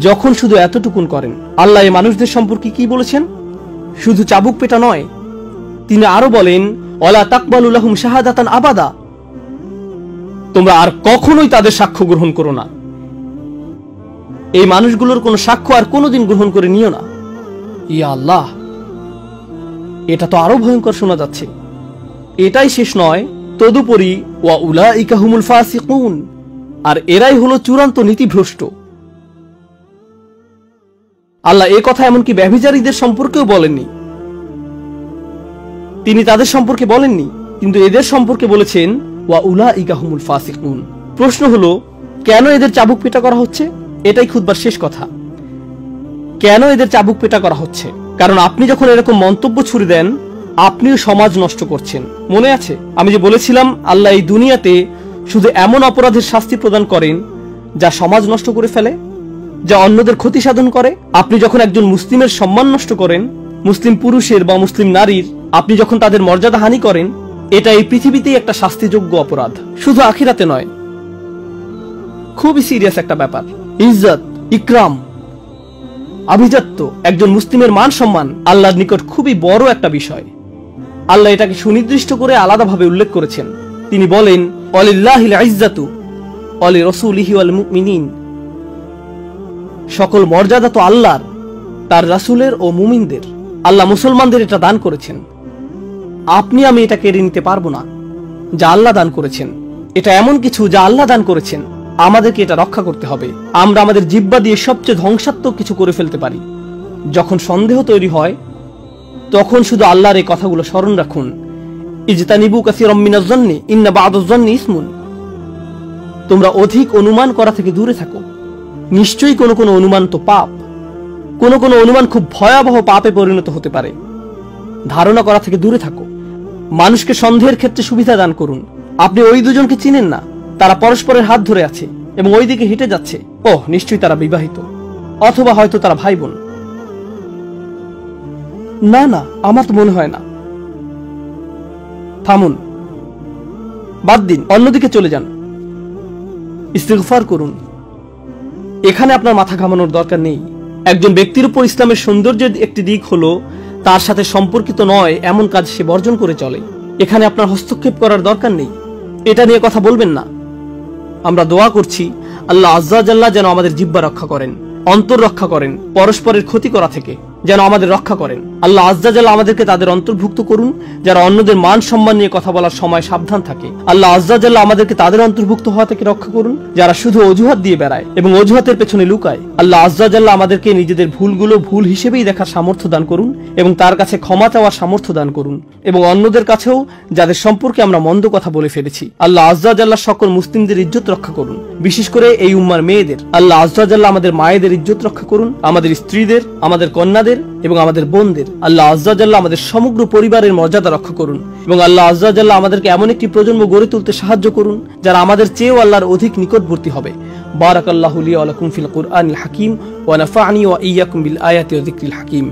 যখন শুধু এতটুকুন করেন। আল্লাহ এই মানুষদের সম্পর্কে কি বলেছেন? শুধু চাবুক পেটা নয়, তিনি আরো বলেন ওয়ালা তাকবালু লাহুম শাহাদাতান আবাদা, তোমরা আর কখনোই তাদের সাক্ষ্য গ্রহণ করো না। এই মানুষগুলোর কোনো সাক্ষ্য আর কোনোদিন গ্রহণ করে নিও না। ইয়া আল্লাহ, এটা তো আরো ভয়ঙ্কর শোনা যাচ্ছে। এটাই শেষ নয়, তদুপরি ওয়া উলাইকা হুমুল ফাসিকুন, আর এরাই হলো চূড়ান্ত নীতিভ্রষ্ট। আল্লাহ এই কথা এমনকি ব্যভিচারীদের সম্পর্কেও বলেননি, তিনি তাদের সম্পর্কে বলেননি, কিন্তু এদের সম্পর্কে বলেছেন ওয়া উলাইকা হুমুল ফাসিকুন। প্রশ্ন হলো কেন এদের চাবুক পেটা করা হচ্ছে? এটাই খুতবার শেষ কথা। কেন এদের চাবুক পেটা করা হচ্ছে? কারণ আপনি যখন এরকম মন্তব্য ছুড়ে দেন, আপনিও সমাজ নষ্ট করছেন। মনে আছে আমি যে বলেছিলাম আল্লাহ এই দুনিয়াতে শুধু এমন অপরাধের শাস্তি প্রদান করেন যা সমাজ নষ্ট করে ফেলে, যা অন্যদের ক্ষতি সাধন করে। আপনি যখন একজন মুসলিমের সম্মান নষ্ট করেন, মুসলিম পুরুষের বা মুসলিম নারীর, আপনি যখন তাদের মর্যাদা হানি করেন, এটা এই পৃথিবীতেই একটা শাস্তিযোগ্য অপরাধ, শুধু আখিরাতে নয়। খুবই সিরিয়াস একটা ব্যাপার। ইজ্জত, ইকরাম, আভিজাত্য, একজন মুসলিমের মান সম্মান আল্লাহর নিকট খুবই বড় একটা বিষয়। আল্লাহ এটাকে সুনির্দিষ্ট করে আলাদাভাবে উল্লেখ করেছেন। তিনি বলেন, ওয়ালিল্লাহিল ইজ্জাতু ওয়ালি রাসূলিহি ওয়াল মুমিনিন, সকল মর্যাদা তো আল্লাহর, তার রাসূলের ও মুমিনদের। আল্লাহ মুসলমানদের এটা দান করেছেন। আপনি আমি এটা কেড়ে নিতে পারবো না যা আল্লাহ দান করেছেন। এটা এমন কিছু যা আল্লাহ দান করেছেন, আমাদেরকে এটা রক্ষা করতে হবে। আমরা আমাদের জিহ্বা দিয়ে সবচেয়ে ধ্বংসাত্মক কিছু করে ফেলতে পারি। যখন সন্দেহ তৈরি হয় তখন শুধু আল্লাহর এই কথাগুলো স্মরণ রাখুন, ইজতানিবু কাসীরাম মিনাজ যন্নি ইন্না বা'দাজ যন্নি ইসমুন। তোমরা অধিক অনুমান করা থেকে দূরে থাকো, নিশ্চয়ই কোনো কোনো অনুমান তো পাপ। কোনো কোনো অনুমান খুব ভয়াবহ পাপে পরিণত হতে পারে। ধারণা করা থেকে দূরে থাকো। মানুষকে সন্দেহের ক্ষেত্রে সুবিধা দান করুন। আপনি ওই দুজনকে চিনেন না, তারা পরস্পরের হাত ধরে আছে এবং ওই দিকে হেঁটে যাচ্ছে। ওহ, নিশ্চয়ই তারা বিবাহিত, অথবা হয়তো তারা ভাই বোন। না না, আমার তো মনে হয় না। থামুন, বাদ দিন, অন্যদিকে চলে যান, ইস্তিগফার করুন। এখানে আপনার মাথা ঘামানোর দরকার নেই। একজন ব্যক্তির উপর ইসলামের সৌন্দর্যের একটি দিক হলো তার সাথে সম্পর্কিত নয় এমন কাজ সে বর্জন করে চলে। এখানে আপনার হস্তক্ষেপ করার দরকার নেই, এটা নিয়ে কথা বলবেন না। আমরা দোয়া করছি আল্লাহ আজ্জা ওয়া জাল্লা যেন আমাদের জিহ্বা রক্ষা করেন, অন্তর রক্ষা করেন, পরস্পরের ক্ষতি করা থেকে যেন আমাদের রক্ষা করেন। আল্লাহ আজ্জা ওয়া জাল্লা আমাদেরকে তাদের অন্তর্ভুক্ত করুন যারা অন্যদের মান সম্মান নিয়ে কথা বলার সময় সাবধান থাকে। আল্লাহ আজ্জা ওয়া জাল্লা আমাদেরকে তাদের অন্তর্ভুক্ত হওয়া থেকে রক্ষা করুন যারা শুধু অজুহাত দিয়ে বেড়ায় এবং অজুহাতের পেছনে লুকায়। আল্লাহ আজ্জা ওয়া জাল্লা আমাদেরকে নিজেদের ভুলগুলো ভুল হিসেবেই দেখার সামর্থ্য দান করুন এবং তার কাছে ক্ষমা চাওয়ার সামর্থ্য দান করুন, এবং অন্যদের কাছেও যাদের সম্পর্কে আমরা মন্দ কথা বলে ফেলেছি। আল্লাহ আজ্জা ওয়া জাল্লা সকল মুসলিমদের ইজ্জত রক্ষা করুন, বিশেষ করে এই উম্মার মেয়েদের। আল্লাহ আজ্জা ওয়া জাল্লা আমাদের মায়েদের ইজ্জত রক্ষা করুন, আমাদের স্ত্রীদের, আমাদের কন্যাদের এবং আমাদের বোনদের। আল্লাহ আজ্জা ওয়া জাল্লা আমাদের সমগ্র পরিবারের মর্যাদা রক্ষা করুন, এবং আল্লাহ আজ্জা ওয়া জাল্লা আমাদেরকে এমন একটি প্রজন্ম গড়ে তুলতে সাহায্য করুন যারা আমাদের চেয়েও আল্লাহর অধিক নিকটবর্তী হবে। বারাকাল্লাহু লি ওয়া লাকুম ফিল কুরআনিল হাকিম ওয়া নাফা'নি ওয়া ইয়্যাকুম বিল আয়াতি ওয়া যিকরিল হাকিম।